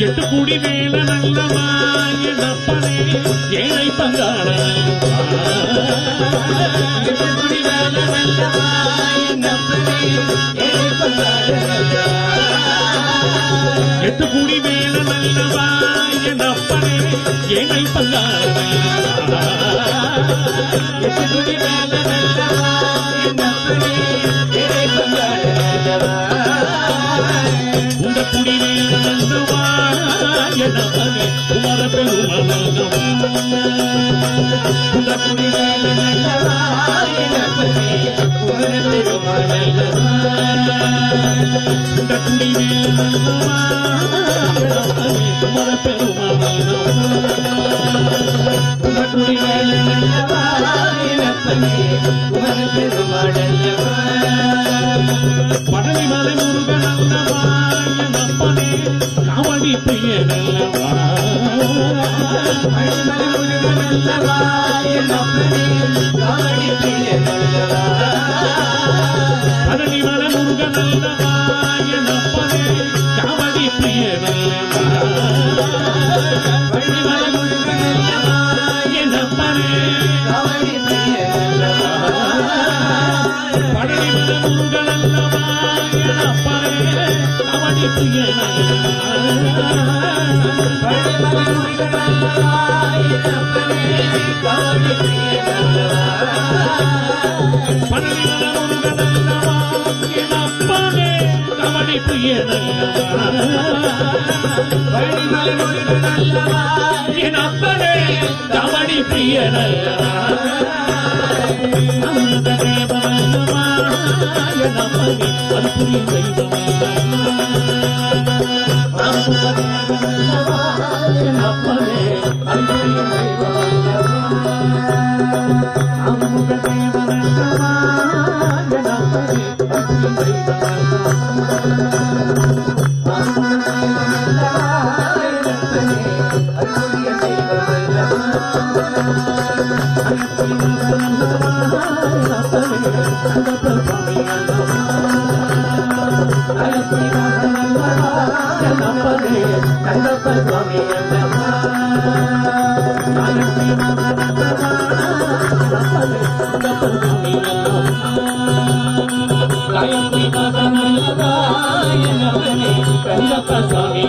எட்டு கூடி வேல நல்லவா என்னப்பனே ஏழை பங்காள எட்டு கூடி வேல நல்லவா என்னப்பனே ஏழை பங்காள எட்டு கூடி வேல நல்லவா என்னப்பனே ஏழை பங்காள உங்க குடி வேல நல்லவா என்னப்பனே குமர பெருமனல்லவா உங்க குடி வேல நல்லவா என்னப்பனே குமர பெருமனல்லவா உங்க குடி வேல நல்லவா என்னப்பனே குமர பெருமனல்லவா உங்க குடி வேல நல்லவா என்னப்பனே குமர பெருமனல்லவா பழனி மலை முருகன் அல்லவா என்னப்பனே காவடி பிரியனல்லவா பழனி மலை முருகன் அல்லவா என்னப்பனே காவடி பிரியனல்லவா பழனி மலை முருகன் அல்லவா என்னப்பனே காவடி பிரியனல்லவா பழனி மலை முருகன் அல்லவா என்னப்பனே காவடி பிரியனல்லவா பழனி மலை முருகன் அல்லவா என்னப்பனே காவடி பிரியனல்லவா என்னப்பனே காவடி பிரியனல்லவா அமுத தேவனல்லவா என்னப்பனே அன்புரிய தெய்வமல்லவா அமுத தேவனல்லவா என்னப்பனே அன்புரிய தெய்வமல்லவா அமுத தேவனல்லவா என்னப்பனே அன்புரிய Swami